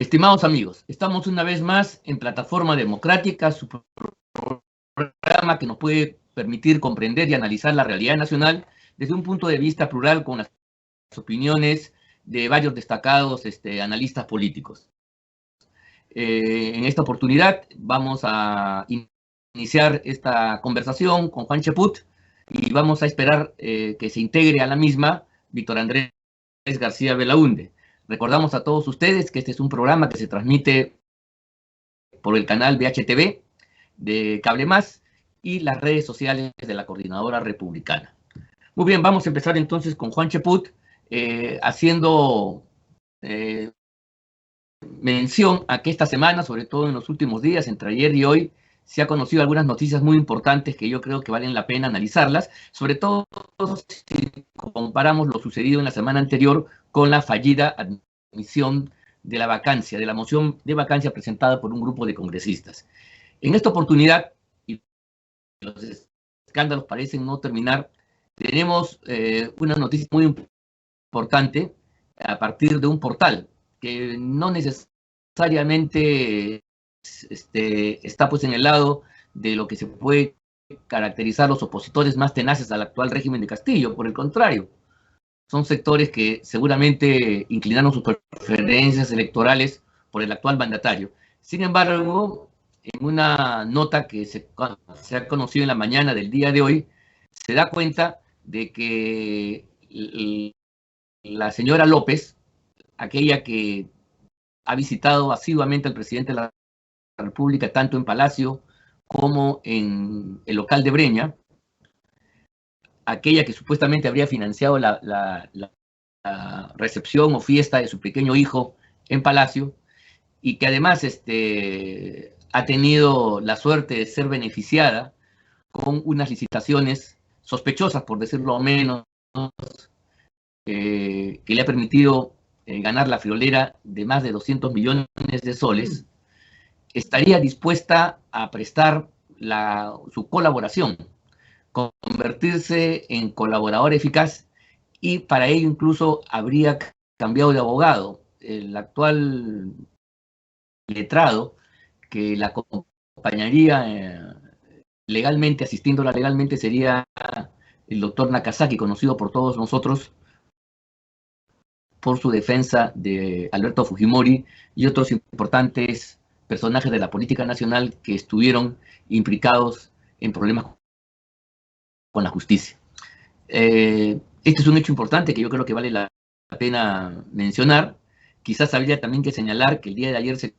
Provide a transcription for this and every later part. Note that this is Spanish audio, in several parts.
Estimados amigos, estamos una vez más en Plataforma Democrática, su programa que nos puede permitir comprender y analizar la realidad nacional desde un punto de vista plural con las opiniones de varios destacados analistas políticos. En esta oportunidad vamos a iniciar esta conversación con Juan Cheput y vamos a esperar que se integre a la misma Víctor Andrés García Belaunde. Recordamos a todos ustedes que este es un programa que se transmite por el canal VHTV de Cable Más y las redes sociales de la Coordinadora Republicana. Muy bien, vamos a empezar entonces con Juan Cheput, haciendo mención a que esta semana, sobre todo en los últimos días, entre ayer y hoy, se ha conocido algunas noticias muy importantes que yo creo que valen la pena analizarlas, sobre todo si comparamos lo sucedido en la semana anterior con la fallida admisión de la vacancia, de la moción de vacancia presentada por un grupo de congresistas. En esta oportunidad, y los escándalos parecen no terminar, tenemos una noticia muy importante a partir de un portal que no necesariamente está pues en el lado de lo que se puede caracterizar los opositores más tenaces al actual régimen de Castillo. Por el contrario, son sectores que seguramente inclinaron sus preferencias electorales por el actual mandatario. Sin embargo, en una nota que se ha conocido en la mañana del día de hoy, se da cuenta de que la señora López, aquella que ha visitado asiduamente al presidente de la República, tanto en Palacio como en el local de Breña, aquella que supuestamente habría financiado la recepción o fiesta de su pequeño hijo en Palacio, y que además ha tenido la suerte de ser beneficiada con unas licitaciones sospechosas, por decirlo menos, que le ha permitido ganar la friolera de más de 200 millones de soles, estaría dispuesta a prestar su colaboración, convertirse en colaborador eficaz, y para ello incluso habría cambiado de abogado. El actual letrado que la acompañaría legalmente, asistiéndola legalmente, sería el doctor Nakazaki, conocido por todos nosotros por su defensa de Alberto Fujimori y otros importantes personajes de la política nacional que estuvieron implicados en problemas con la justicia. Este es un hecho importante que yo creo que vale la pena mencionar. Quizás habría también que señalar que el día de ayer se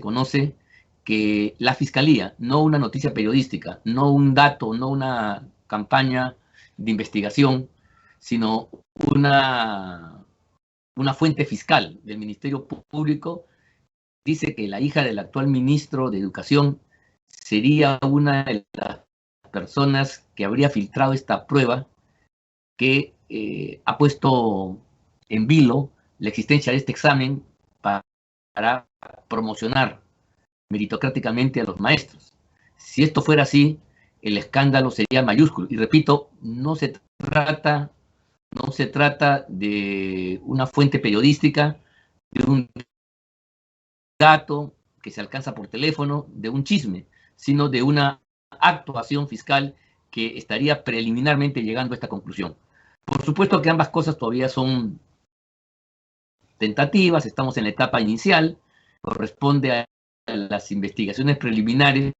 conoce que la Fiscalía, no una noticia periodística, no un dato, no una campaña de investigación, sino una fuente fiscal del Ministerio Público, dice que la hija del actual ministro de Educación sería una de las personas que habría filtrado esta prueba que ha puesto en vilo la existencia de este examen para promocionar meritocráticamente a los maestros. Si esto fuera así, el escándalo sería mayúsculo. Y repito, no se trata de una fuente periodística, de un dato que se alcanza por teléfono, de un chisme, sino de una actuación fiscal que estaría preliminarmente llegando a esta conclusión. Por supuesto que ambas cosas todavía son tentativas, estamos en la etapa inicial, corresponde a las investigaciones preliminares.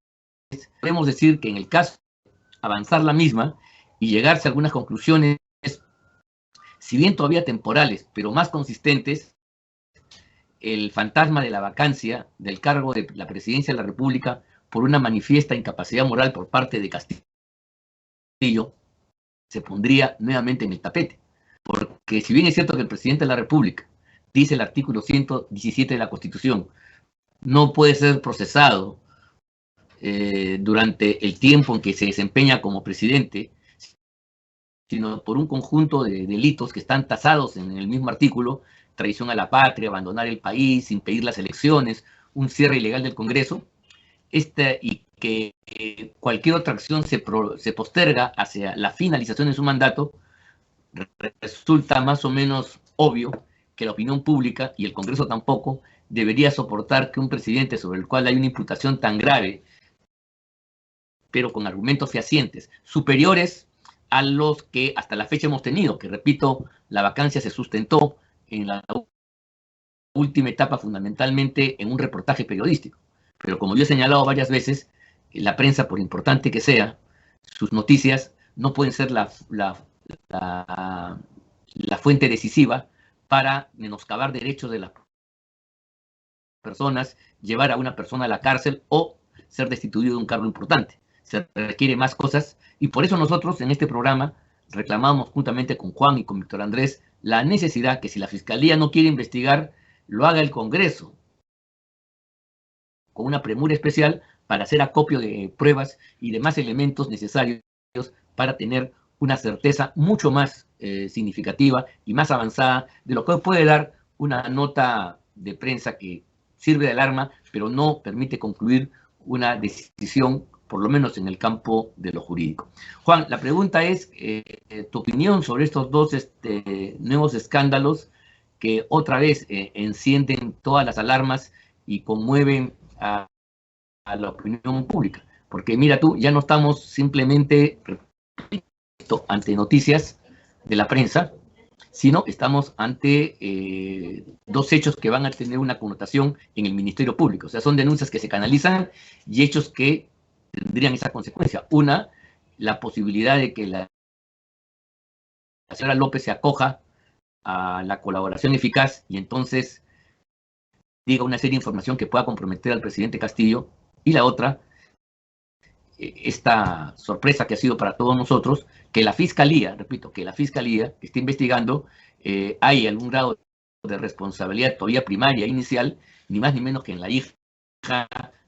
Podemos decir que en el caso de avanzar la misma y llegarse a algunas conclusiones, si bien todavía temporales, pero más consistentes, el fantasma de la vacancia del cargo de la presidencia de la República por una manifiesta incapacidad moral por parte de Castillo se pondría nuevamente en el tapete. Porque si bien es cierto que el presidente de la República, dice el artículo 117 de la Constitución, no puede ser procesado durante el tiempo en que se desempeña como presidente, sino por un conjunto de delitos que están tasados en el mismo artículo: traición a la patria, abandonar el país, impedir las elecciones, un cierre ilegal del Congreso, y que cualquier otra acción se posterga hacia la finalización de su mandato, resulta más o menos obvio que la opinión pública, y el Congreso tampoco, debería soportar que un presidente sobre el cual hay una imputación tan grave, pero con argumentos fehacientes, superiores a los que hasta la fecha hemos tenido, que repito, la vacancia se sustentó en la última etapa fundamentalmente en un reportaje periodístico. Pero como yo he señalado varias veces, la prensa, por importante que sea, sus noticias no pueden ser la fuente decisiva para menoscabar derechos de las personas, llevar a una persona a la cárcel o ser destituido de un cargo importante. Se requiere más cosas y por eso nosotros en este programa reclamamos juntamente con Juan y con Víctor Andrés la necesidad que si la Fiscalía no quiere investigar, lo haga el Congreso con una premura especial para hacer acopio de pruebas y demás elementos necesarios para tener una certeza mucho más significativa y más avanzada de lo que puede dar una nota de prensa que sirve de alarma, pero no permite concluir una decisión, por lo menos en el campo de lo jurídico. Juan, la pregunta es tu opinión sobre estos dos nuevos escándalos que otra vez encienden todas las alarmas y conmueven a la opinión pública. Porque mira tú, ya no estamos simplemente ante noticias de la prensa, sino estamos ante dos hechos que van a tener una connotación en el Ministerio Público. O sea, son denuncias que se canalizan y hechos que tendrían esa consecuencia. Una, la posibilidad de que la señora López se acoja a la colaboración eficaz y entonces diga una serie de información que pueda comprometer al presidente Castillo. Y la otra, esta sorpresa que ha sido para todos nosotros, que la Fiscalía, repito, que la Fiscalía que está investigando, hay algún grado de responsabilidad todavía primaria, inicial, ni más ni menos que en la hija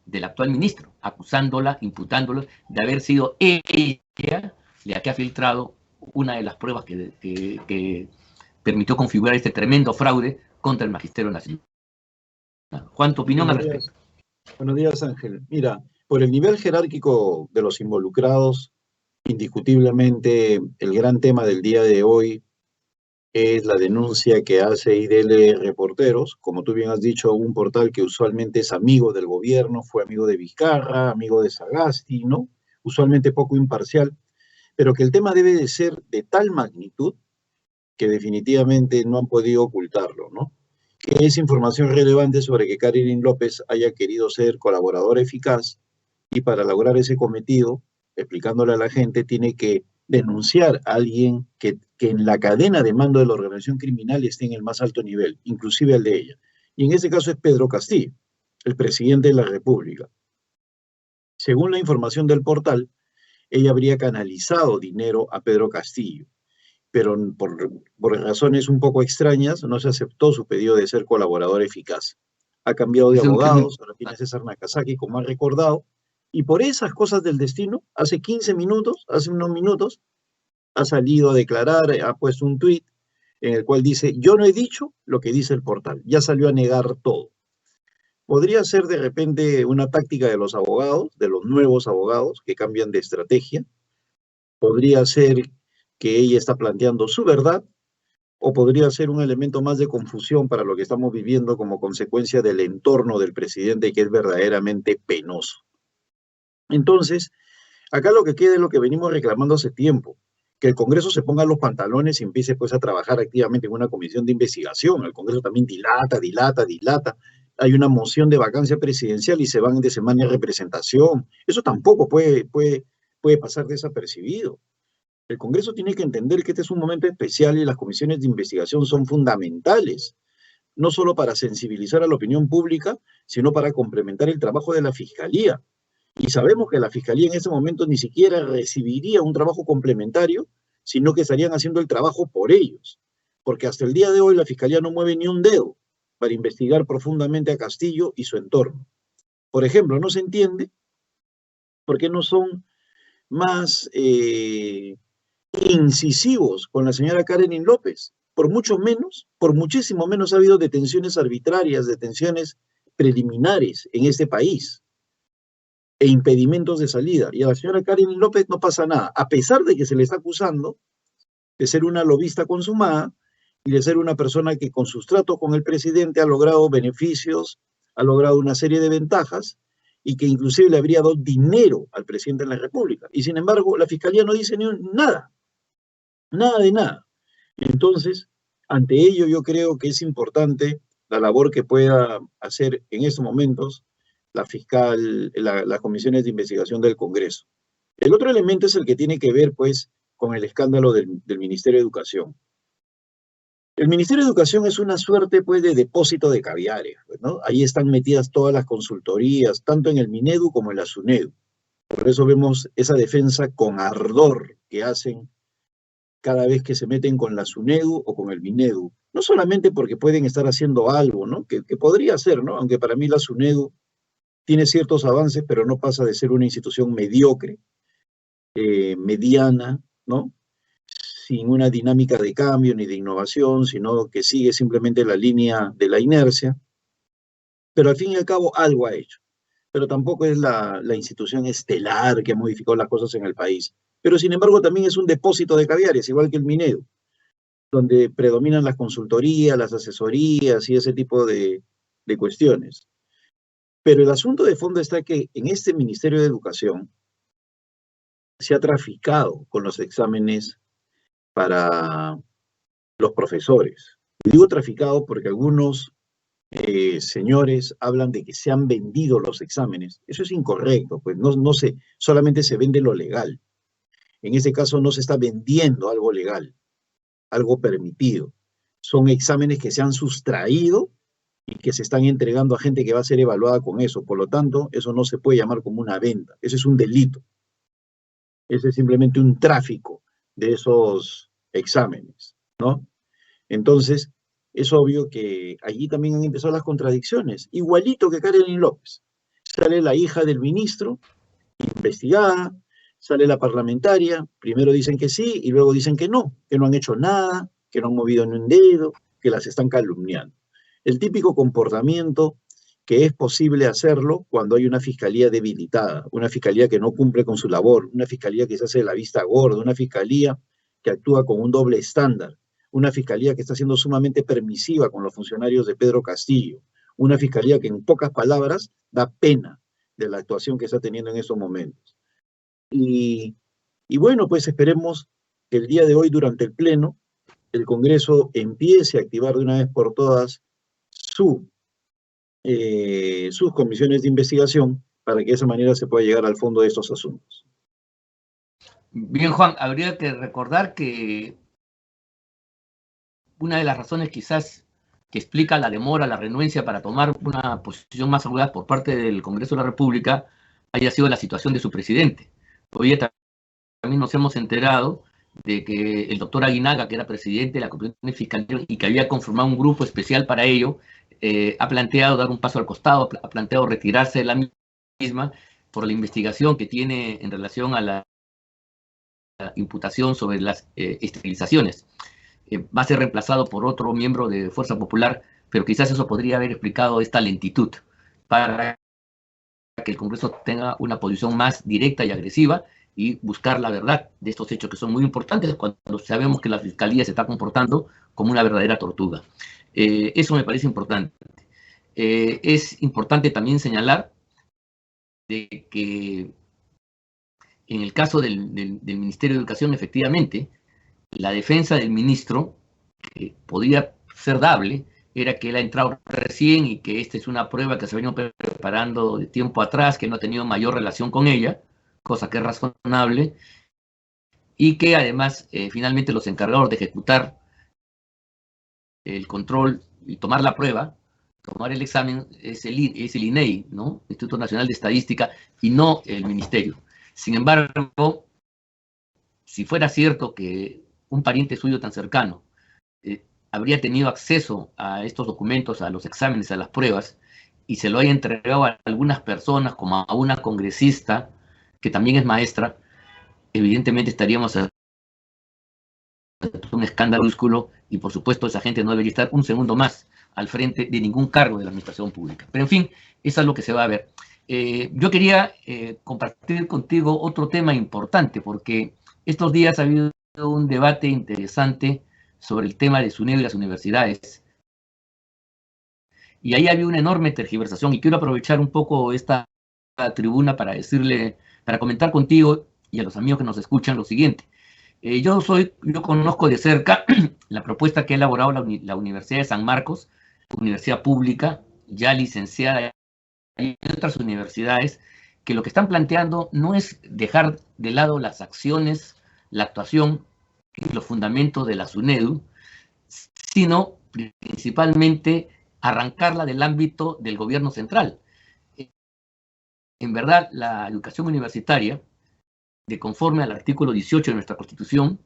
del actual ministro, acusándola, imputándola de haber sido ella la que ha filtrado una de las pruebas que permitió configurar este tremendo fraude contra el Magisterio Nacional. Juan, tu opinión al respecto. Buenos días, Ángel. Mira, por el nivel jerárquico de los involucrados, indiscutiblemente el gran tema del día de hoy es la denuncia que hace IDL Reporteros, como tú bien has dicho, un portal que usualmente es amigo del gobierno, fue amigo de Vizcarra, amigo de Sagasti, ¿no? Usualmente poco imparcial, pero que el tema debe de ser de tal magnitud que definitivamente no han podido ocultarlo, ¿no? Que es información relevante sobre que Caroline López haya querido ser colaboradora eficaz y para lograr ese cometido, explicándole a la gente, tiene que denunciar a alguien que en la cadena de mando de la organización criminal esté en el más alto nivel, inclusive el de ella. Y en este caso es Pedro Castillo, el presidente de la República. Según la información del portal, ella habría canalizado dinero a Pedro Castillo, pero por razones un poco extrañas no se aceptó su pedido de ser colaborador eficaz. Ha cambiado de abogados, ahora tiene a César Nakazaki, como ha recordado, y por esas cosas del destino, hace 15 minutos, hace unos minutos, ha salido a declarar, ha puesto un tuit en el cual dice, yo no he dicho lo que dice el portal, ya salió a negar todo. Podría ser de repente una táctica de los abogados, de los nuevos abogados que cambian de estrategia. Podría ser que ella está planteando su verdad, o podría ser un elemento más de confusión para lo que estamos viviendo como consecuencia del entorno del presidente, que es verdaderamente penoso. Entonces, acá lo que queda es lo que venimos reclamando hace tiempo, que el Congreso se ponga los pantalones y empiece pues a trabajar activamente en una comisión de investigación. El Congreso también dilata. Hay una moción de vacancia presidencial y se van de semana de representación. Eso tampoco puede pasar desapercibido. El Congreso tiene que entender que este es un momento especial y las comisiones de investigación son fundamentales, no solo para sensibilizar a la opinión pública, sino para complementar el trabajo de la Fiscalía. Y sabemos que la Fiscalía en ese momento ni siquiera recibiría un trabajo complementario, sino que estarían haciendo el trabajo por ellos. Porque hasta el día de hoy la Fiscalía no mueve ni un dedo para investigar profundamente a Castillo y su entorno. Por ejemplo, no se entiende por qué no son más incisivos con la señora Caroline López. Por muchísimo menos ha habido detenciones arbitrarias, detenciones preliminares en este país e impedimentos de salida. Y a la señora Caroline López no pasa nada, a pesar de que se le está acusando de ser una lobista consumada y de ser una persona que con sus tratos con el presidente ha logrado beneficios, ha logrado una serie de ventajas, y que inclusive le habría dado dinero al presidente de la República. Y sin embargo, la Fiscalía no dice nada, nada de nada. Entonces, ante ello yo creo que es importante la labor que pueda hacer en estos momentos la fiscal, las comisiones de investigación del Congreso. El otro elemento es el que tiene que ver, pues, con el escándalo del Ministerio de Educación. El Ministerio de Educación es una suerte, pues, de depósito de caviares, pues, ¿no? Ahí están metidas todas las consultorías, tanto en el Minedu como en la SUNEDU. Por eso vemos esa defensa con ardor que hacen cada vez que se meten con la SUNEDU o con el Minedu. No solamente porque pueden estar haciendo algo, ¿no? Que podría ser, ¿no? Aunque para mí la SUNEDU tiene ciertos avances, pero no pasa de ser una institución mediocre, mediana, ¿no? Sin una dinámica de cambio ni de innovación, sino que sigue simplemente la línea de la inercia. Pero al fin y al cabo algo ha hecho. Pero tampoco es la institución estelar que ha modificado las cosas en el país. Pero sin embargo también es un depósito de caviares, igual que el Minedu, donde predominan las consultorías, las asesorías y ese tipo de cuestiones. Pero el asunto de fondo está que en este Ministerio de Educación se ha traficado con los exámenes para los profesores. Y digo traficado porque algunos señores hablan de que se han vendido los exámenes. Eso es incorrecto, pues no solamente se vende lo legal. En ese caso no se está vendiendo algo legal, algo permitido. Son exámenes que se han sustraído y que se están entregando a gente que va a ser evaluada con eso. Por lo tanto, eso no se puede llamar como una venta. Eso es un delito. Ese es simplemente un tráfico de esos exámenes, ¿no? Entonces, es obvio que allí también han empezado las contradicciones. Igualito que Karen López. Sale la hija del ministro, investigada, sale la parlamentaria, primero dicen que sí y luego dicen que no han hecho nada, que no han movido ni un dedo, que las están calumniando. El típico comportamiento que es posible hacerlo cuando hay una fiscalía debilitada, una fiscalía que no cumple con su labor, una fiscalía que se hace de la vista gorda, una fiscalía que actúa con un doble estándar, una fiscalía que está siendo sumamente permisiva con los funcionarios de Pedro Castillo, una fiscalía que en pocas palabras da pena de la actuación que está teniendo en estos momentos. Y bueno, pues esperemos que el día de hoy, durante el Pleno, el Congreso empiece a activar de una vez por todas sus comisiones de investigación para que de esa manera se pueda llegar al fondo de estos asuntos. Bien, Juan, habría que recordar que una de las razones quizás que explica la demora, la renuencia para tomar una posición más audaz por parte del Congreso de la República haya sido la situación de su presidente. Hoy también nos hemos enterado de que el doctor Aguinaga, que era presidente de la Comisión de Fiscalía y que había conformado un grupo especial para ello, ha planteado dar un paso al costado, ha planteado retirarse de la misma por la investigación que tiene en relación a la imputación sobre las esterilizaciones. Va a ser reemplazado por otro miembro de Fuerza Popular, pero quizás eso podría haber explicado esta lentitud para que el Congreso tenga una posición más directa y agresiva y buscar la verdad de estos hechos que son muy importantes cuando sabemos que la Fiscalía se está comportando como una verdadera tortuga. Eso me parece importante. Es importante también señalar de que en el caso del Ministerio de Educación, efectivamente, la defensa del ministro, que podría ser dable, era que él ha entrado recién y que esta es una prueba que se venía preparando de tiempo atrás, que no ha tenido mayor relación con ella, cosa que es razonable, y que además finalmente los encargados de ejecutar el control y tomar la prueba, tomar el examen, es el INEI, ¿no? Instituto Nacional de Estadística, y no el Ministerio. Sin embargo, si fuera cierto que un pariente suyo tan cercano habría tenido acceso a estos documentos, a los exámenes, a las pruebas, y se lo haya entregado a algunas personas, como a una congresista, que también es maestra, evidentemente estaríamos a un escándalo, y por supuesto esa gente no debería estar un segundo más al frente de ningún cargo de la administración pública. Pero en fin, eso es lo que se va a ver. Yo quería compartir contigo otro tema importante, porque estos días ha habido un debate interesante sobre el tema de SUNEDU y las universidades. Y ahí había una enorme tergiversación, y quiero aprovechar un poco esta tribuna para para comentar contigo y a los amigos que nos escuchan lo siguiente. Yo conozco de cerca la propuesta que ha elaborado la Universidad de San Marcos, universidad pública, ya licenciada, y otras universidades, que lo que están planteando no es dejar de lado las acciones, la actuación y los fundamentos de la SUNEDU, sino principalmente arrancarla del ámbito del gobierno central. En verdad, la educación universitaria, de conforme al artículo 18 de nuestra Constitución,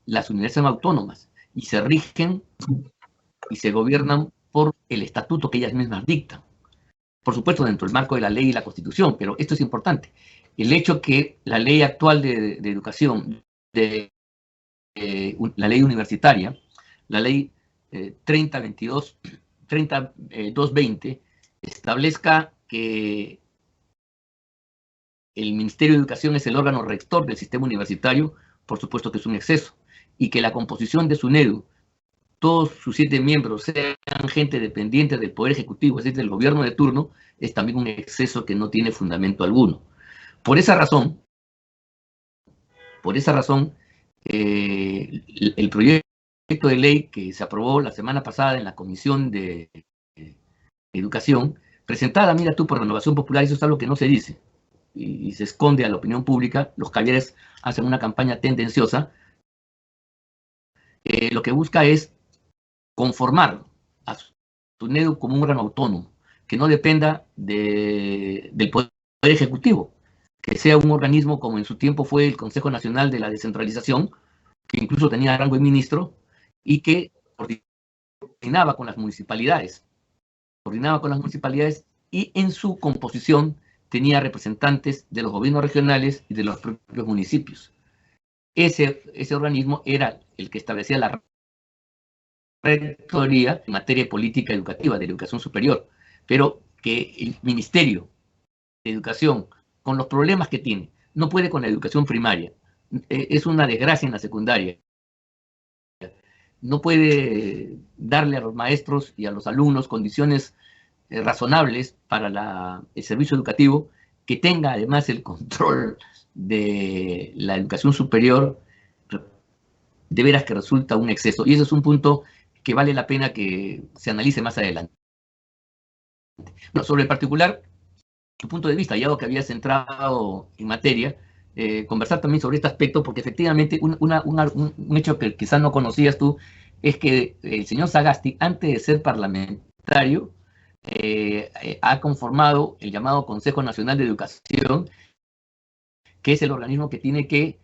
las universidades son autónomas y se rigen y se gobiernan por el estatuto que ellas mismas dictan. Por supuesto, dentro del marco de la ley y la Constitución, pero esto es importante. El hecho que la ley actual de educación, la ley universitaria, la ley 3220, establezca que el Ministerio de Educación es el órgano rector del sistema universitario, por supuesto que es un exceso, y que la composición de SUNEDU, todos sus 7 miembros sean gente dependiente del Poder Ejecutivo, es decir, del gobierno de turno, es también un exceso que no tiene fundamento alguno. Por esa razón, el proyecto de ley que se aprobó la semana pasada en la Comisión de Educación, presentada, mira tú, por Renovación Popular, eso es algo que no se dice, y se esconde a la opinión pública, los Cayeres hacen una campaña tendenciosa, lo que busca es conformar a SUNEDU como un órgano autónomo, que no dependa del Poder Ejecutivo, que sea un organismo como en su tiempo fue el Consejo Nacional de la Descentralización, que incluso tenía rango de ministro, y que coordinaba con las municipalidades, y en su composición tenía representantes de los gobiernos regionales y de los propios municipios. Ese organismo era el que establecía la rectoría en materia de política educativa, de educación superior, pero que el Ministerio de Educación, con los problemas que tiene, no puede con la educación primaria, es una desgracia en la secundaria, no puede darle a los maestros y a los alumnos condiciones razonables para el servicio educativo, que tenga además el control de la educación superior, de veras que resulta un exceso. Y ese es un punto que vale la pena que se analice más adelante. Bueno, sobre el particular, tu punto de vista, ya que habías entrado en materia, conversar también sobre este aspecto, porque efectivamente un hecho que quizás no conocías tú, es que el señor Sagasti, antes de ser parlamentario, ha conformado el llamado Consejo Nacional de Educación, que es el organismo que tiene que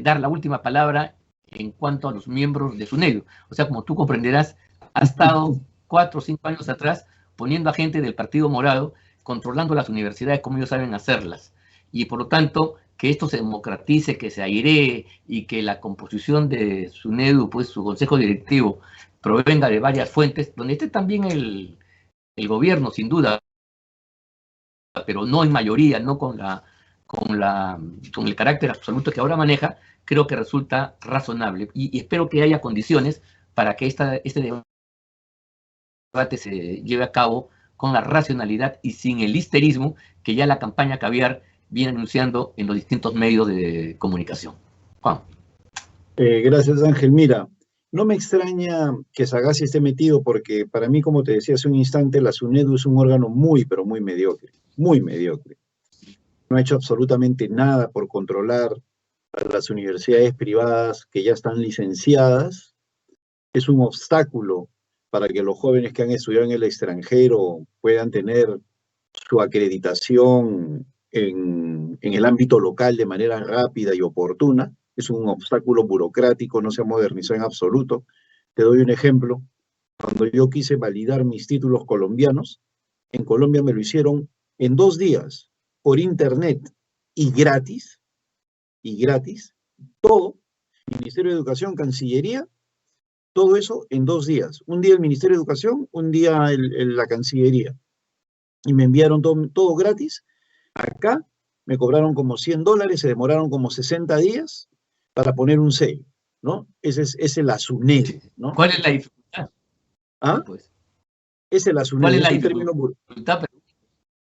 dar la última palabra en cuanto a los miembros de SUNEDU. O sea, como tú comprenderás, ha estado 4 o 5 años atrás poniendo a gente del Partido Morado, controlando las universidades como ellos saben hacerlas. Y por lo tanto, que esto se democratice, que se airee y que la composición de SUNEDU, pues su consejo directivo, provenga de varias fuentes, donde esté también el gobierno, sin duda, pero no en mayoría, no con el carácter absoluto que ahora maneja, creo que resulta razonable. Y espero que haya condiciones para que este debate se lleve a cabo con la racionalidad y sin el histerismo que ya la campaña Caviar viene anunciando en los distintos medios de comunicación. Juan. Gracias, Ángel. Mira, no me extraña que Sagasti esté metido porque para mí, como te decía hace un instante, la SUNEDU es un órgano muy, pero muy mediocre, muy mediocre. No ha hecho absolutamente nada por controlar a las universidades privadas que ya están licenciadas. Es un obstáculo para que los jóvenes que han estudiado en el extranjero puedan tener su acreditación en el ámbito local de manera rápida y oportuna. Es un obstáculo burocrático, no se ha modernizado en absoluto. Te doy un ejemplo. Cuando yo quise validar mis títulos colombianos, en Colombia me lo hicieron en 2 días, por internet, y gratis, todo, Ministerio de Educación, Cancillería, todo eso en 2 días. Un día el Ministerio de Educación, un día la Cancillería. Y me enviaron todo gratis. Acá me cobraron como $100, se demoraron como 60 días para poner un sello, ¿no? Ese es el ASUNEDU, ¿no? ¿Cuál es la dificultad? ¿Ah? Pues, Es el ¿cuál ASUNEDU, es la es en términos, dificultad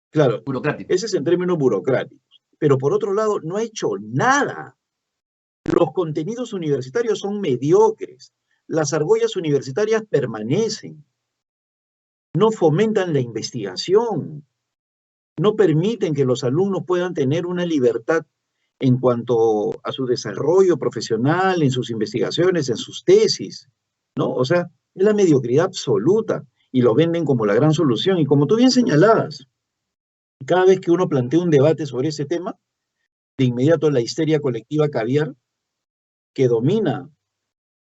claro, burocrática? ese es en términos burocráticos. Pero por otro lado, no ha hecho nada. Los contenidos universitarios son mediocres. Las argollas universitarias permanecen. No fomentan la investigación. No permiten que los alumnos puedan tener una libertad en cuanto a su desarrollo profesional, en sus investigaciones, en sus tesis, ¿no? O sea, es la mediocridad absoluta y lo venden como la gran solución. Y como tú bien señalabas, cada vez que uno plantea un debate sobre ese tema, de inmediato la histeria colectiva caviar que domina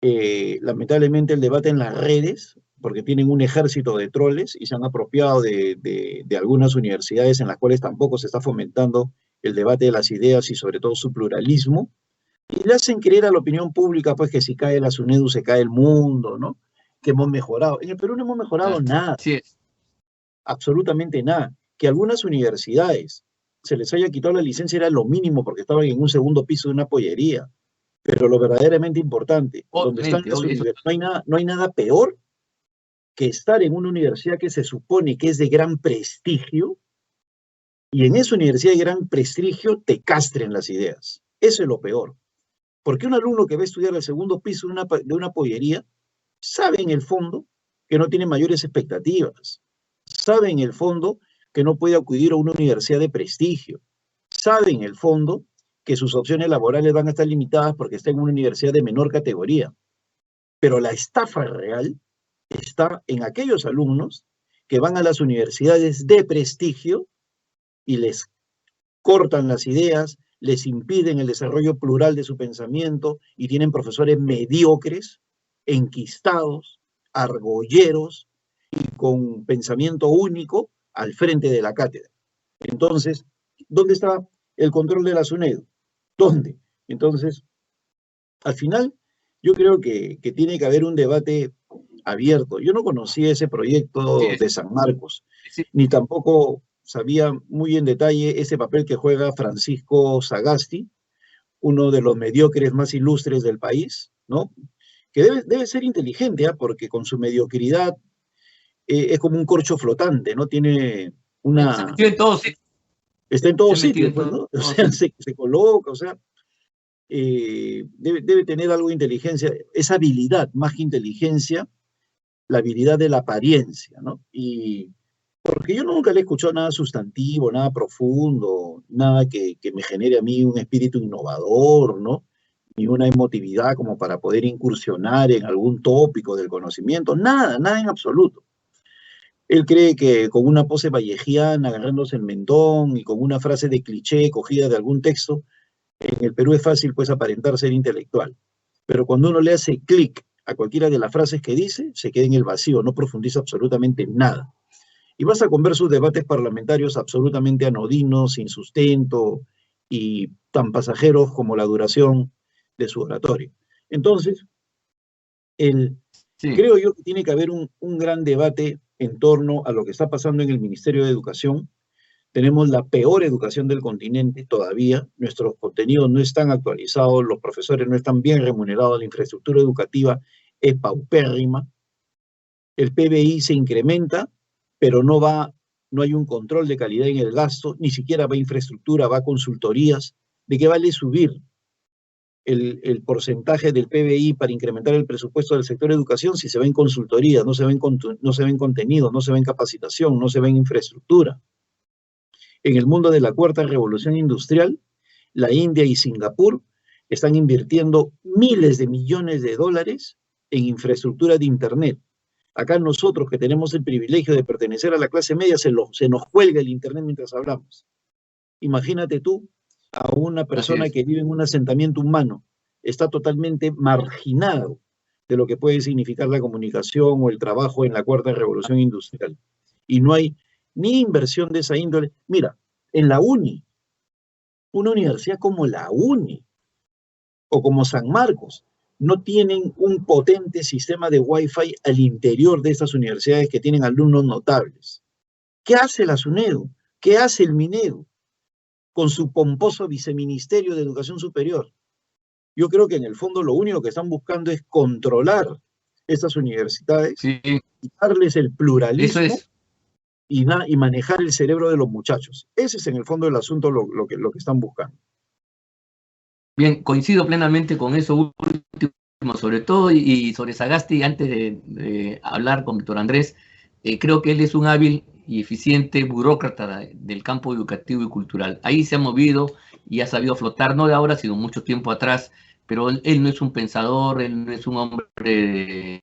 lamentablemente el debate en las redes, porque tienen un ejército de troles y se han apropiado de algunas universidades en las cuales tampoco se está fomentando el debate de las ideas y sobre todo su pluralismo, y le hacen creer a la opinión pública pues que si cae la SUNEDU se cae el mundo, ¿no? Que hemos mejorado. En el Perú no hemos mejorado nada, Sí, absolutamente nada. Que algunas universidades se les haya quitado la licencia era lo mínimo porque estaban en un segundo piso de una pollería. Pero lo verdaderamente importante, donde están obviamente, las eso, universidades, no hay nada peor que estar en una universidad que se supone que es de gran prestigio y en esa universidad de gran prestigio te castren las ideas. Eso es lo peor. Porque un alumno que va a estudiar al segundo piso de una pollería sabe en el fondo que no tiene mayores expectativas. Sabe en el fondo que no puede acudir a una universidad de prestigio. Sabe en el fondo que sus opciones laborales van a estar limitadas porque está en una universidad de menor categoría. Pero la estafa real está en aquellos alumnos que van a las universidades de prestigio y les cortan las ideas, les impiden el desarrollo plural de su pensamiento y tienen profesores mediocres, enquistados, argolleros y con pensamiento único al frente de la cátedra. Entonces, ¿dónde está el control de la SUNEDU? ¿Dónde? Entonces, al final, yo creo que tiene que haber un debate abierto. Yo no conocía ese sí, proyecto de San Marcos, sí, ni tampoco sabía muy en detalle ese papel que juega Francisco Sagasti, uno de los mediocres más ilustres del país, ¿no? Que debe ser inteligente, ¿eh? Porque con su mediocridad es como un corcho flotante, ¿no? Tiene se una... metió en todos sitios, Está en se todos metió sitios, en pues, ¿no? O todos sea, sitios. se coloca, o sea, debe tener algo de inteligencia, esa habilidad, más que inteligencia, la habilidad de la apariencia, ¿no? Y porque yo nunca le he escuchado nada sustantivo, nada profundo, nada que me genere a mí un espíritu innovador, ¿no? Ni una emotividad como para poder incursionar en algún tópico del conocimiento, nada, nada en absoluto. Él cree que con una pose vallejiana, agarrándose el mentón y con una frase de cliché cogida de algún texto, en el Perú es fácil pues aparentar ser intelectual. Pero cuando uno le hace clic a cualquiera de las frases que dice, se queda en el vacío, no profundiza absolutamente nada. Y vas a ver sus debates parlamentarios absolutamente anodinos, sin sustento y tan pasajeros como la duración de su oratorio. Entonces, el, Sí, creo yo que tiene que haber un gran debate en torno a lo que está pasando en el Ministerio de Educación. Tenemos la peor educación del continente todavía, nuestros contenidos no están actualizados, los profesores no están bien remunerados, la infraestructura educativa es paupérrima, el PBI se incrementa, pero no hay un control de calidad en el gasto, ni siquiera va a infraestructura, va a consultorías. ¿De qué vale subir el porcentaje del PBI para incrementar el presupuesto del sector educación si se ve en consultoría, no se ve en contenido, no se ve en capacitación, no se ve en infraestructura? En el mundo de la cuarta revolución industrial, la India y Singapur están invirtiendo miles de millones de dólares en infraestructura de Internet. Acá nosotros que tenemos el privilegio de pertenecer a la clase media, se nos cuelga el Internet mientras hablamos. Imagínate tú a una así persona es. que vive en un asentamiento humano, está totalmente marginado de lo que puede significar la comunicación o el trabajo en la cuarta revolución industrial. Y no hay ni inversión de esa índole. Mira, en la UNI, una universidad como la UNI o como San Marcos, no tienen un potente sistema de Wi-Fi al interior de estas universidades que tienen alumnos notables. ¿Qué hace la SUNEDU? ¿Qué hace el MINEDU con su pomposo viceministerio de Educación Superior? Yo creo que en el fondo lo único que están buscando es controlar esas universidades, Sí, darles el eso pluralismo es. y manejar el cerebro de los muchachos. Ese es en el fondo del asunto lo que están buscando. Bien, coincido plenamente con eso último, sobre todo, y sobre Sagasti, antes de hablar con Víctor Andrés, creo que él es un hábil y eficiente burócrata del campo educativo y cultural. Ahí se ha movido y ha sabido flotar, no de ahora, sino mucho tiempo atrás, pero él no es un pensador, él no es un hombre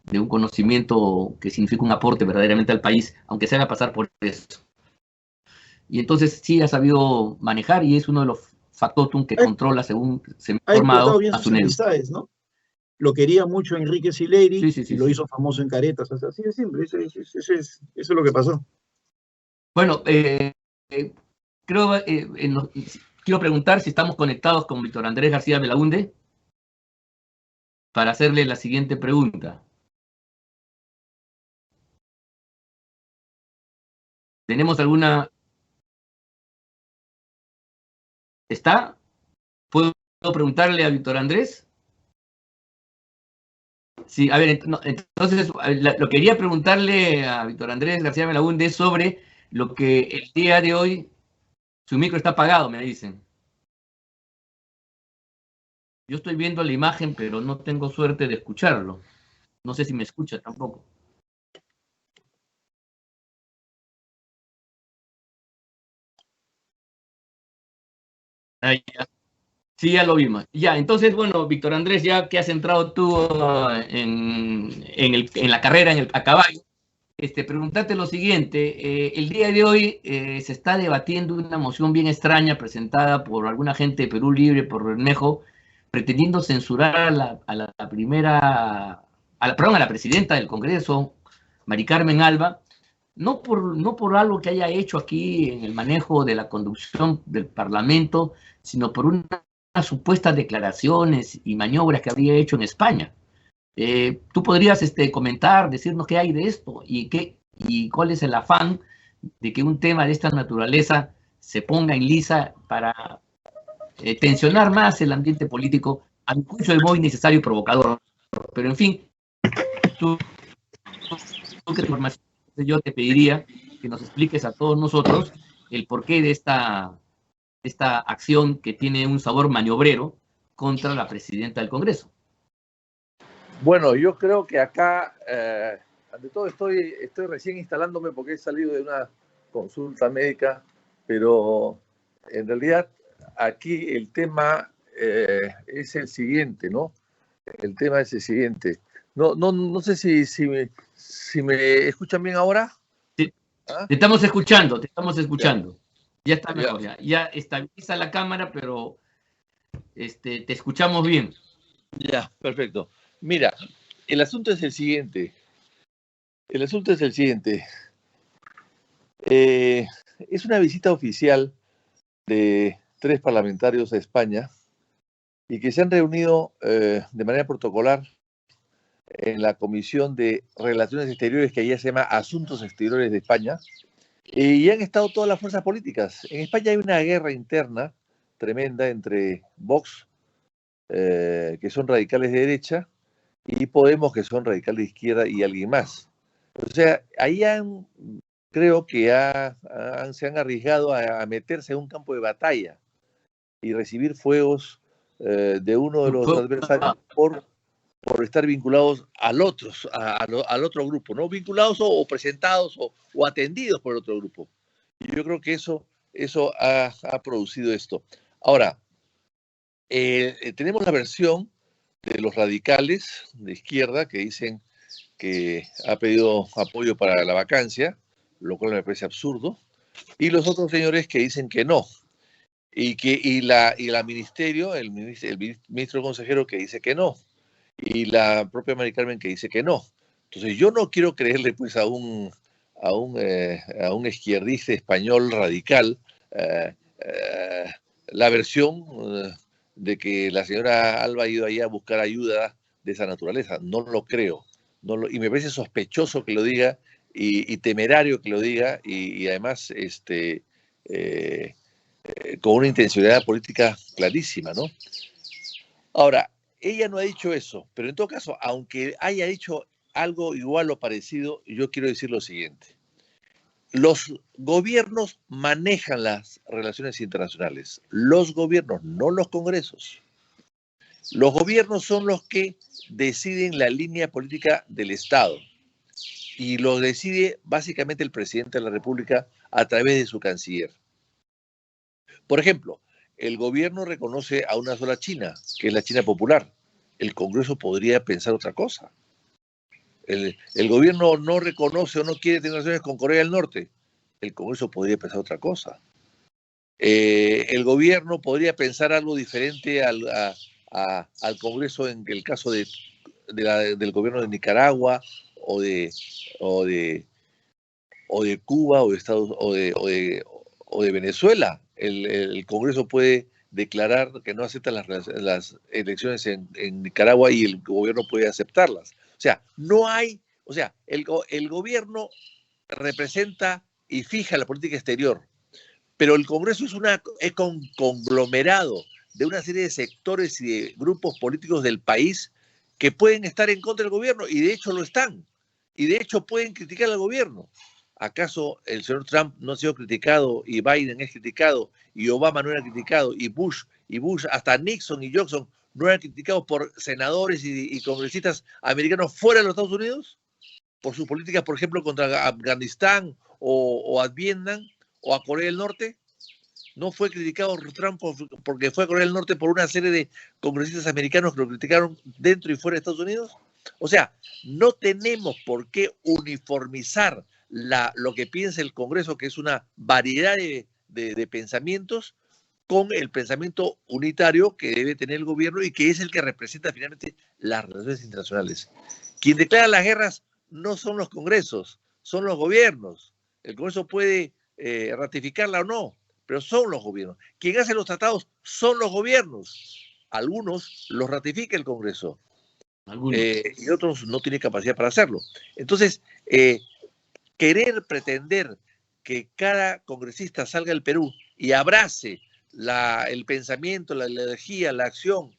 de un conocimiento que significa un aporte verdaderamente al país, aunque se haga pasar por eso. Y entonces sí ha sabido manejar y es uno de los factotum que Ha, controla, según se me ha ha explotado informado, bien a sus SUNEDU. amistades, ¿no? Lo quería mucho Enrique Sileri Sí, sí, y sí, lo sí. hizo famoso en Caretas. O sea, así de simple, eso es lo que pasó. Bueno, eh, creo, quiero preguntar si estamos conectados con Víctor Andrés García Belaunde para hacerle la siguiente pregunta. ¿Tenemos alguna? ¿Está? ¿Puedo preguntarle a Víctor Andrés? Sí, a ver, entonces lo quería preguntarle a Víctor Andrés García Belaunde sobre lo que el día de hoy, su micro está apagado, me dicen. Yo estoy viendo la imagen, pero no tengo suerte de escucharlo. No sé si me escucha tampoco. Ahí, ya. Sí, ya lo vimos. Ya, entonces, bueno, Víctor Andrés, ya que has entrado tú en la carrera, a caballo, preguntarte lo siguiente. El día de hoy se está debatiendo una moción bien extraña presentada por alguna gente de Perú Libre, por Bermejo, pretendiendo censurar a la primera, perdón, a la presidenta del Congreso, Mari Carmen Alba, no por algo que haya hecho aquí en el manejo de la conducción del Parlamento, sino por unas supuestas declaraciones y maniobras que habría hecho en España. ¿Tú podrías comentar, decirnos qué hay de esto y cuál es el afán de que un tema de esta naturaleza se ponga en lisa para tensionar más el ambiente político, a mi juicio es muy necesario y provocador? Pero en fin, tú que información, yo te pediría que nos expliques a todos nosotros el porqué de esta acción que tiene un sabor maniobrero contra la presidenta del Congreso. Bueno, yo creo que acá, ante todo, estoy recién instalándome porque he salido de una consulta médica, pero en realidad aquí el tema es el siguiente, ¿no? El tema es el siguiente. No sé si me escuchan bien ahora. Sí, ¿Ah? te estamos escuchando, te estamos escuchando. Ya está Ya. mejor, ya estabiliza la cámara, pero te escuchamos bien. Ya, perfecto. Mira, el asunto es el siguiente. El asunto es el siguiente. Es una visita oficial de 3 parlamentarios a España y que se han reunido de manera protocolar en la Comisión de Relaciones Exteriores, que allá se llama Asuntos Exteriores de España, y han estado todas las fuerzas políticas. En España hay una guerra interna tremenda entre Vox, que son radicales de derecha, y Podemos, que son radicales de izquierda, y alguien más. O sea, ahí creo que se han arriesgado a meterse en un campo de batalla y recibir fuegos de uno de los adversarios por estar vinculados al otro grupo, ¿no? Vinculados o presentados o atendidos por el otro grupo. Y yo creo que eso ha producido esto. Ahora, tenemos la versión de los radicales de izquierda que dicen que ha pedido apoyo para la vacancia, lo cual me parece absurdo, y los otros señores que dicen que no, y la ministerio, el ministro consejero que dice que no, y la propia Mari Carmen que dice que no. Entonces yo no quiero creerle pues a un izquierdista español radical la versión de que la señora Alba ha ido ahí a buscar ayuda de esa naturaleza. No lo creo. Y me parece sospechoso que lo diga y temerario que lo diga y además con una intencionalidad política clarísima, ¿no? Ahora, ella no ha dicho eso, pero en todo caso, aunque haya dicho algo igual o parecido, yo quiero decir lo siguiente. Los gobiernos manejan las relaciones internacionales. Los gobiernos, no los congresos. Los gobiernos son los que deciden la línea política del Estado y lo decide básicamente el presidente de la República a través de su canciller. Por ejemplo, el gobierno reconoce a una sola China, que es la China popular. El Congreso podría pensar otra cosa. El gobierno no reconoce o no quiere tener relaciones con Corea del Norte. El Congreso podría pensar otra cosa. El gobierno podría pensar algo diferente al Congreso en el caso del gobierno de Nicaragua o de Cuba o de Venezuela. El Congreso puede declarar que no acepta las elecciones en Nicaragua y el gobierno puede aceptarlas. O sea, no hay, o sea, el gobierno representa y fija la política exterior, pero el Congreso es un conglomerado de una serie de sectores y de grupos políticos del país que pueden estar en contra del gobierno y de hecho lo están, y de hecho pueden criticar al gobierno. ¿Acaso el señor Trump no ha sido criticado y Biden es criticado y Obama no era criticado y Bush, hasta Nixon y Johnson no eran criticados por senadores y congresistas americanos fuera de los Estados Unidos? Por sus políticas, por ejemplo, contra Afganistán o a Vietnam o a Corea del Norte. ¿No fue criticado Trump porque fue a Corea del Norte por una serie de congresistas americanos que lo criticaron dentro y fuera de Estados Unidos? O sea, no tenemos por qué uniformizar lo que piensa el Congreso, que es una variedad de pensamientos, con el pensamiento unitario que debe tener el gobierno y que es el que representa finalmente las relaciones internacionales. Quien declara las guerras no son los congresos, son los gobiernos. El Congreso puede ratificarla o no, pero son los gobiernos. Quien hace los tratados son los gobiernos. Algunos los ratifica el Congreso y otros no tienen capacidad para hacerlo. Entonces, querer pretender que cada congresista salga del Perú y abrace el pensamiento, la ideología, la acción,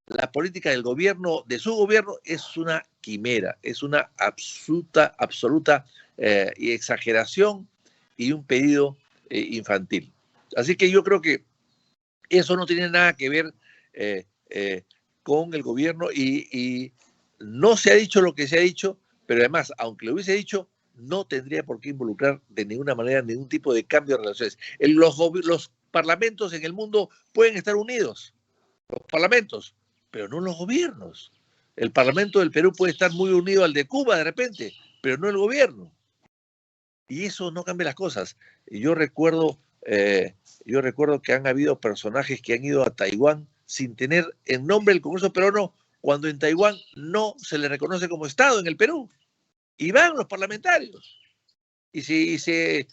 la política del gobierno, de su gobierno, es una quimera, es una absoluta exageración y un pedido infantil. Así que yo creo que eso no tiene nada que ver con el gobierno y no se ha dicho lo que se ha dicho, pero además, aunque lo hubiese dicho, no tendría por qué involucrar de ninguna manera ningún tipo de cambio de relaciones. Los parlamentos en el mundo pueden estar unidos, los parlamentos, pero no los gobiernos. El Parlamento del Perú puede estar muy unido al de Cuba de repente, pero no el gobierno. Y eso no cambia las cosas. Y yo recuerdo que han habido personajes que han ido a Taiwán sin tener en nombre el Congreso peruano, cuando en Taiwán no se le reconoce como Estado en el Perú. Y van los parlamentarios. Y se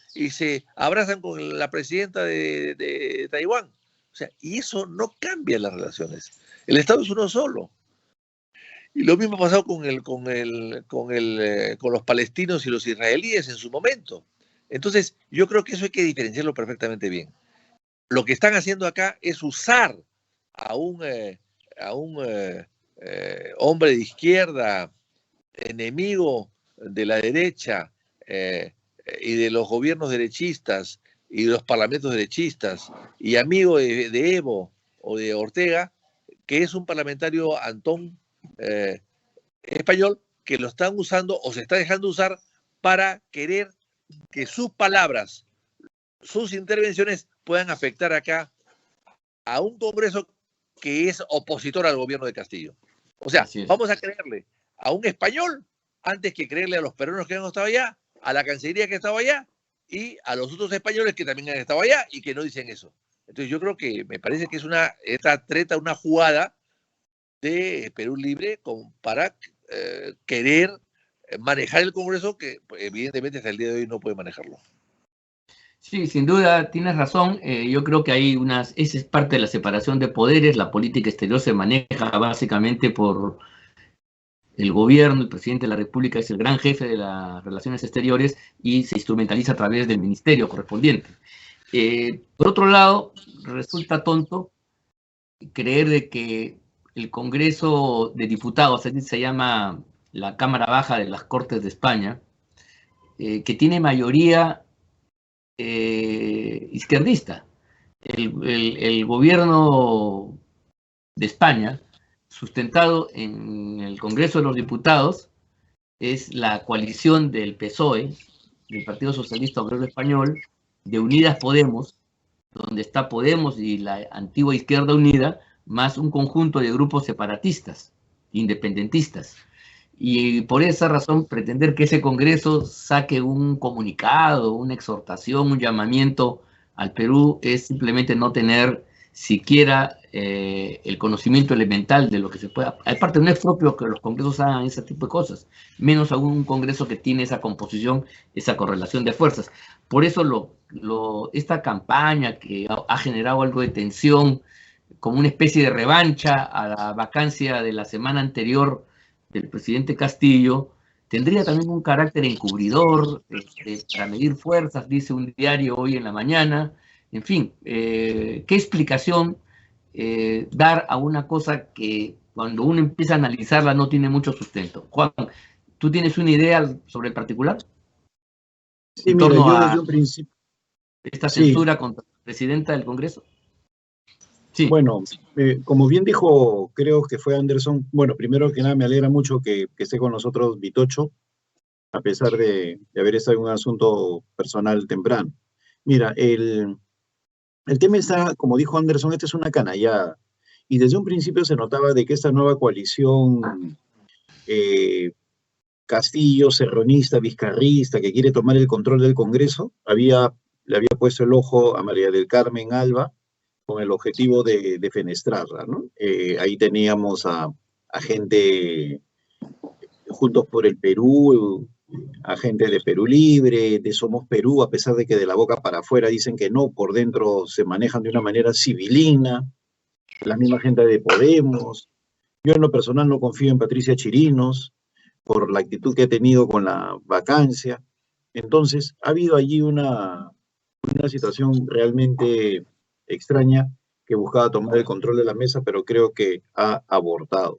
abrazan con la presidenta de Taiwán. O sea, y eso no cambia las relaciones. El Estado es uno solo. Y lo mismo ha pasado con los palestinos y los israelíes en su momento. Entonces, yo creo que eso hay que diferenciarlo perfectamente bien. Lo que están haciendo acá es usar a un hombre de izquierda, enemigo de la derecha y de los gobiernos derechistas y de los parlamentos derechistas y amigo de Evo o de Ortega, que es un parlamentario Antón español, que lo están usando o se está dejando usar para querer que sus palabras, sus intervenciones puedan afectar acá a un Congreso que es opositor al gobierno de Castillo. O sea, vamos a creerle a un español antes que creerle a los peruanos que han estado allá, a la Cancillería que estaba allá y a los otros españoles que también han estado allá y que no dicen eso. Entonces yo creo que me parece que es esta treta, una jugada de Perú Libre para querer manejar el Congreso, que evidentemente hasta el día de hoy no puede manejarlo. Sí, sin duda tienes razón. Yo creo que hay esa es parte de la separación de poderes. La política exterior se maneja básicamente por el gobierno, el presidente de la República es el gran jefe de las relaciones exteriores y se instrumentaliza a través del ministerio correspondiente. Por otro lado, resulta tonto creer de que el Congreso de Diputados, así se llama la Cámara Baja de las Cortes de España, que tiene mayoría izquierdista. El gobierno de España, sustentado en el Congreso de los Diputados, es la coalición del PSOE, del Partido Socialista Obrero Español, de Unidas Podemos, donde está Podemos y la antigua Izquierda Unida, más un conjunto de grupos separatistas, independentistas. Y por esa razón pretender que ese Congreso saque un comunicado, una exhortación, un llamamiento al Perú es simplemente no tener siquiera el conocimiento elemental de lo que se pueda. Aparte, no es propio que los congresos hagan ese tipo de cosas, menos aún un congreso que tiene esa composición, esa correlación de fuerzas. Por eso esta campaña que ha generado algo de tensión, como una especie de revancha a la vacancia de la semana anterior del presidente Castillo, tendría también un carácter encubridor, para medir fuerzas, dice un diario hoy en la mañana. En fin, ¿qué explicación dar a una cosa que cuando uno empieza a analizarla no tiene mucho sustento? Juan, ¿tú tienes una idea sobre el particular? Sí, en mira, torno yo a desde un principio, esta sí, censura contra la presidenta del Congreso. Sí. bueno, como bien dijo, creo que fue Anderson, bueno, primero que nada me alegra mucho que esté con nosotros Vitocho, a pesar de haber estado en un asunto personal temprano. Mira, el tema está, como dijo Anderson, esta es una canallada. Y desde un principio se notaba de que esta nueva coalición Castillo, serronista, vizcarrista, que quiere tomar el control del Congreso, le había puesto el ojo a María del Carmen Alba con el objetivo de fenestrarla, ¿no? Ahí teníamos a gente Juntos por el Perú, a gente de Perú Libre, de Somos Perú, a pesar de que de la boca para afuera dicen que no, por dentro se manejan de una manera civilina, la misma gente de Podemos. Yo en lo personal no confío en Patricia Chirinos por la actitud que ha tenido con la vacancia. Entonces, ha habido allí una situación realmente extraña que buscaba tomar el control de la mesa, pero creo que ha abortado.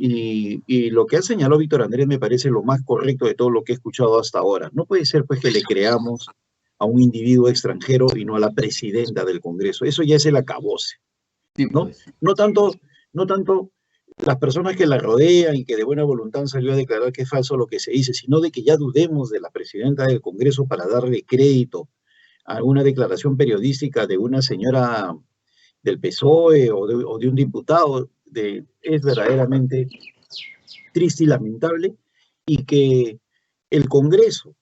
Y lo que ha señalado Víctor Andrés me parece lo más correcto de todo lo que he escuchado hasta ahora. No puede ser pues que le creamos a un individuo extranjero y no a la presidenta del Congreso. Eso ya es el acabose, Sí, ¿no? pues. No tanto las personas que la rodean y que de buena voluntad salió a declarar que es falso lo que se dice, sino de que ya dudemos de la presidenta del Congreso para darle crédito a una declaración periodística de una señora del PSOE o de un diputado. Es verdaderamente triste y lamentable, y que el Congreso,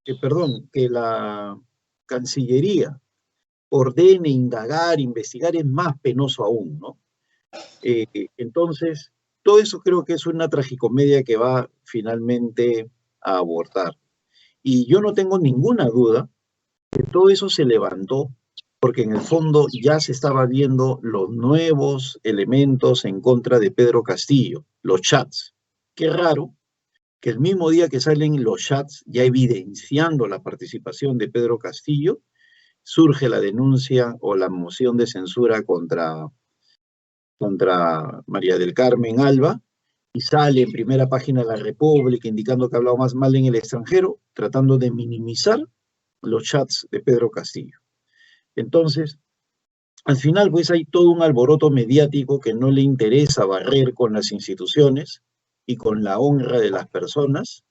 que la Cancillería ordene indagar, investigar, es más penoso aún, ¿no? Entonces, todo eso creo que es una tragicomedia que va finalmente a abortar. Y yo no tengo ninguna duda que todo eso se levantó porque en el fondo ya se estaba viendo los nuevos elementos en contra de Pedro Castillo, los chats. Qué raro que el mismo día que salen los chats ya evidenciando la participación de Pedro Castillo, surge la denuncia o la moción de censura contra María del Carmen Alba, y sale en primera página de la República indicando que ha hablado más mal en el extranjero, tratando de minimizar los chats de Pedro Castillo. Entonces, al final, pues hay todo un alboroto mediático que no le interesa barrer con las instituciones y con la honra de las personas,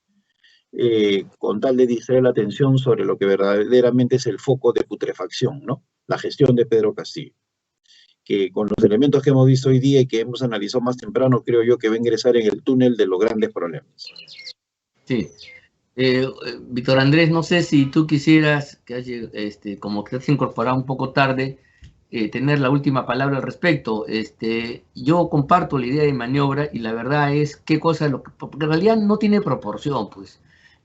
con tal de distraer la atención sobre lo que verdaderamente es el foco de putrefacción, ¿no? La gestión de Pedro Castillo, que con los elementos que hemos visto hoy día y que hemos analizado más temprano, creo yo que va a ingresar en el túnel de los grandes problemas. Sí. Víctor Andrés, no sé si tú quisieras, como que te has incorporado un poco tarde, tener la última palabra al respecto. Yo comparto la idea de maniobra y la verdad es qué cosa, porque en realidad no tiene proporción, pues.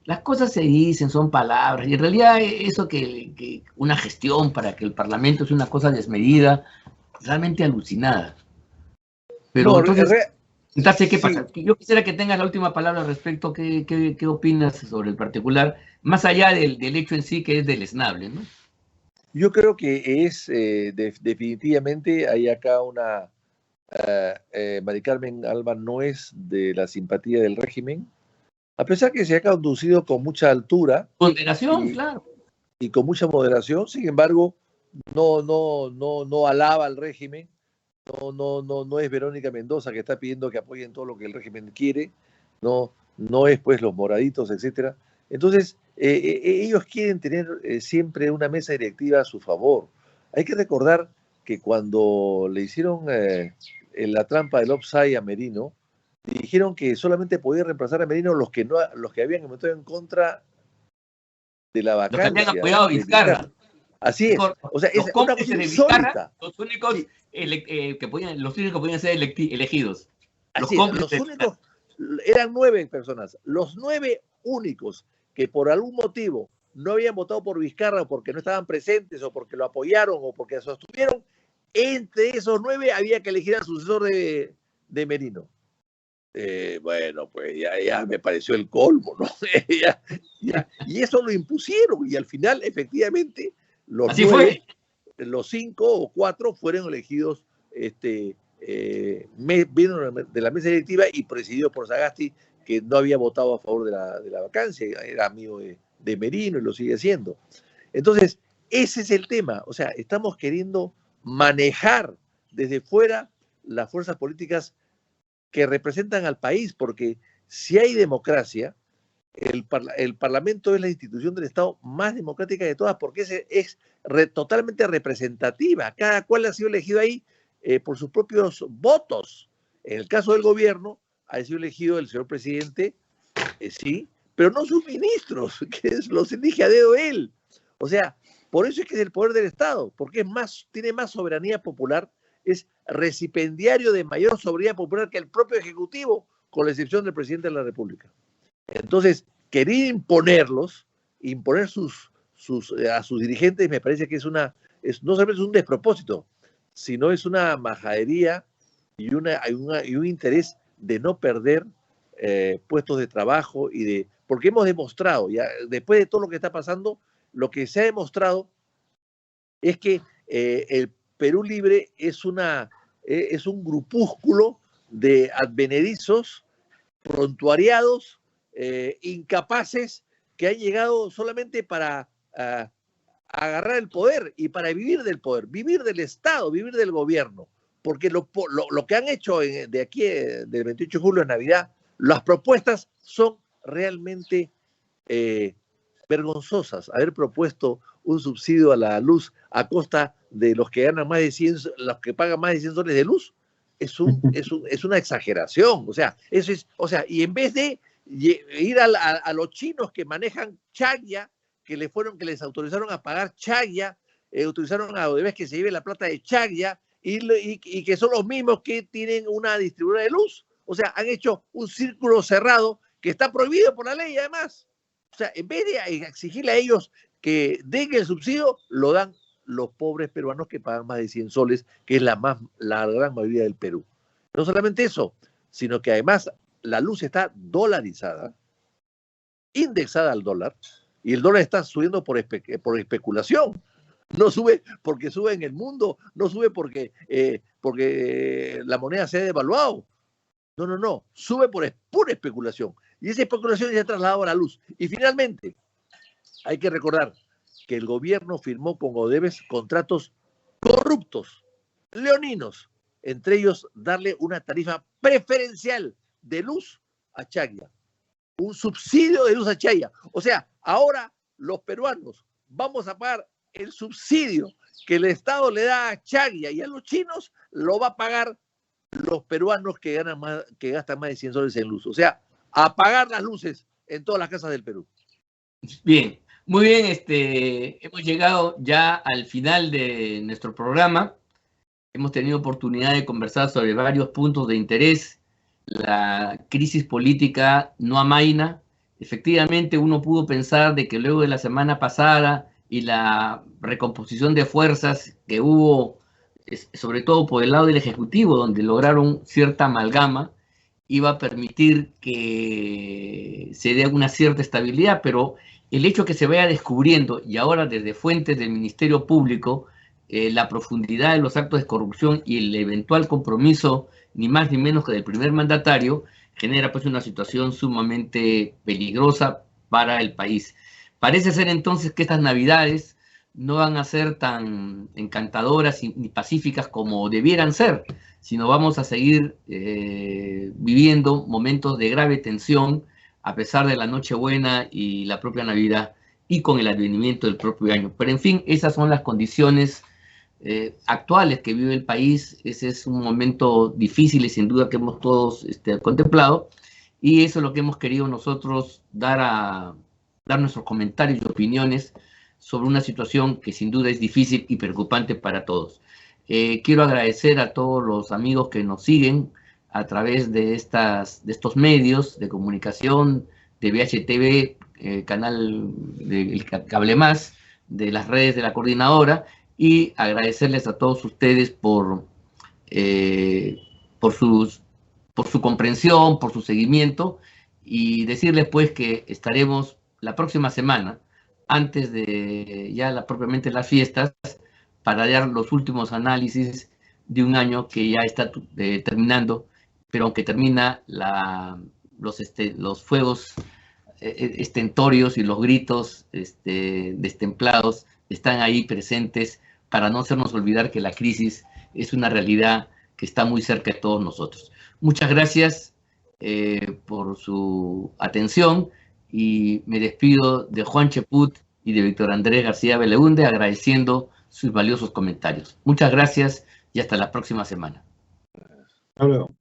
Las cosas se dicen, son palabras, y en realidad eso que una gestión para que el Parlamento es una cosa desmedida, realmente alucinada. Pero No, entonces, ¿qué sí, pasa? Yo quisiera que tengas la última palabra al respecto. ¿Qué opinas sobre el particular? Más allá del hecho en sí, que es deleznable, ¿no? yo creo que es definitivamente hay acá Mari Carmen Alba no es de la simpatía del régimen, a pesar que se ha conducido con mucha altura Ponderación, y, claro. y con mucha moderación. Sin embargo, no alaba al régimen. No es Verónica Mendoza, que está pidiendo que apoyen todo lo que el régimen quiere. No es pues los moraditos, etcétera. Entonces, ellos quieren tener siempre una mesa directiva a su favor. Hay que recordar que cuando le hicieron la trampa del offside a Merino, dijeron que solamente podía reemplazar a Merino los que habían votado en contra de la Los que habían vacancia apoyado a de Vizcarra. Así es. O sea, es Los una cosa cómplices de Vizcarra, insólita. los únicos Sí. los únicos que podían ser elegidos. Los Así es, cómplices los únicos, eran 9 personas, los 9 únicos que por algún motivo no habían votado por Vizcarra o porque no estaban presentes o porque lo apoyaron o porque sostuvieron, entre esos 9 había que elegir al sucesor de Merino. Bueno, pues ya me pareció el colmo, ¿no? Y eso lo impusieron y al final, efectivamente, los Así 9, fue. los 5 o 4 fueron elegidos vino de la mesa directiva y presidido por Sagasti, que no había votado a favor de la vacancia, era amigo de Merino y lo sigue siendo. Entonces, ese es el tema. O sea, estamos queriendo manejar desde fuera las fuerzas políticas que representan al país, porque si hay democracia, el Parlamento es la institución del Estado más democrática de todas, porque es totalmente representativa. Cada cual ha sido elegido ahí por sus propios votos. En el caso del gobierno, ha sido elegido el señor presidente, sí, pero no sus ministros, que los elige a dedo él. O sea, por eso es que es el poder del Estado, porque tiene más soberanía popular, es recipendiario de mayor soberanía popular que el propio Ejecutivo, con la excepción del presidente de la República. Entonces, querer imponer a sus dirigentes, me parece que no solamente es un despropósito, sino es una majadería y un interés de no perder puestos de trabajo porque hemos demostrado, ya después de todo lo que está pasando, lo que se ha demostrado es que el Perú Libre es un grupúsculo de advenedizos, prontuariados, incapaces, que han llegado solamente para agarrar el poder y para vivir del poder, vivir del Estado, vivir del gobierno. Porque lo que han hecho de aquí, del 28 de julio a Navidad, las propuestas son realmente vergonzosas. Haber propuesto un subsidio a la luz a costa de los que ganan más de 100, los que pagan más de 100 soles de luz, es una exageración. Y en vez de ir a los chinos que manejan Chaggia, que les autorizaron a pagar Chaggia, autorizaron a Odebrecht que se lleve la plata de Chaggia, y que son los mismos que tienen una distribuidora de luz. O sea, han hecho un círculo cerrado que está prohibido por la ley, además. O sea, en vez de exigirle a ellos que den el subsidio, lo dan los pobres peruanos que pagan más de 100 soles, que es la gran mayoría del Perú. No solamente eso, sino que además la luz está dolarizada, indexada al dólar, y el dólar está subiendo por especulación. No sube porque sube en el mundo, no sube porque la moneda se ha devaluado. No, sube por pura especulación. Y esa especulación ya ha trasladado a la luz. Y finalmente, hay que recordar que el gobierno firmó con Odebrecht contratos corruptos, leoninos, entre ellos darle una tarifa preferencial de luz a Chaggia, un subsidio de luz a Chaggia. O sea, ahora los peruanos vamos a pagar el subsidio que el Estado le da a Chaggia y a los chinos, lo va a pagar los peruanos que gastan más de 100 soles en luz. O sea, apagar las luces en todas las casas del Perú. Bien, muy bien, hemos llegado ya al final de nuestro programa. Hemos tenido oportunidad de conversar sobre varios puntos de interés. La crisis política no amaina. Efectivamente, uno pudo pensar de que luego de la semana pasada y la recomposición de fuerzas que hubo, sobre todo por el lado del Ejecutivo, donde lograron cierta amalgama, iba a permitir que se dé una cierta estabilidad, pero el hecho que se vaya descubriendo, y ahora desde fuentes del Ministerio Público, la profundidad de los actos de corrupción y el eventual compromiso, ni más ni menos que del primer mandatario, genera pues una situación sumamente peligrosa para el país. Parece ser entonces que estas Navidades no van a ser tan encantadoras ni pacíficas como debieran ser, sino vamos a seguir viviendo momentos de grave tensión a pesar de la Nochebuena y la propia Navidad y con el advenimiento del propio año. Pero en fin, esas son las condiciones actuales que vive el país. Ese es un momento difícil y sin duda que hemos todos contemplado, y eso es lo que hemos querido nosotros dar nuestros comentarios y opiniones sobre una situación que sin duda es difícil y preocupante para todos. Quiero agradecer a todos los amigos que nos siguen a través de estos medios de comunicación, de BHTV, canal del Cable Más, de las redes de la coordinadora, y agradecerles a todos ustedes por su comprensión, por su seguimiento, y decirles pues que estaremos la próxima semana, antes de ya propiamente las fiestas, para dar los últimos análisis de un año que ya está terminando, pero aunque termina los fuegos estentorios y los gritos destemplados están ahí presentes para no hacernos olvidar que la crisis es una realidad que está muy cerca de todos nosotros. Muchas gracias por su atención, y me despido de Juan Cheput y de Víctor Andrés García Beleunde, agradeciendo sus valiosos comentarios. Muchas gracias y hasta la próxima semana. Hasta luego.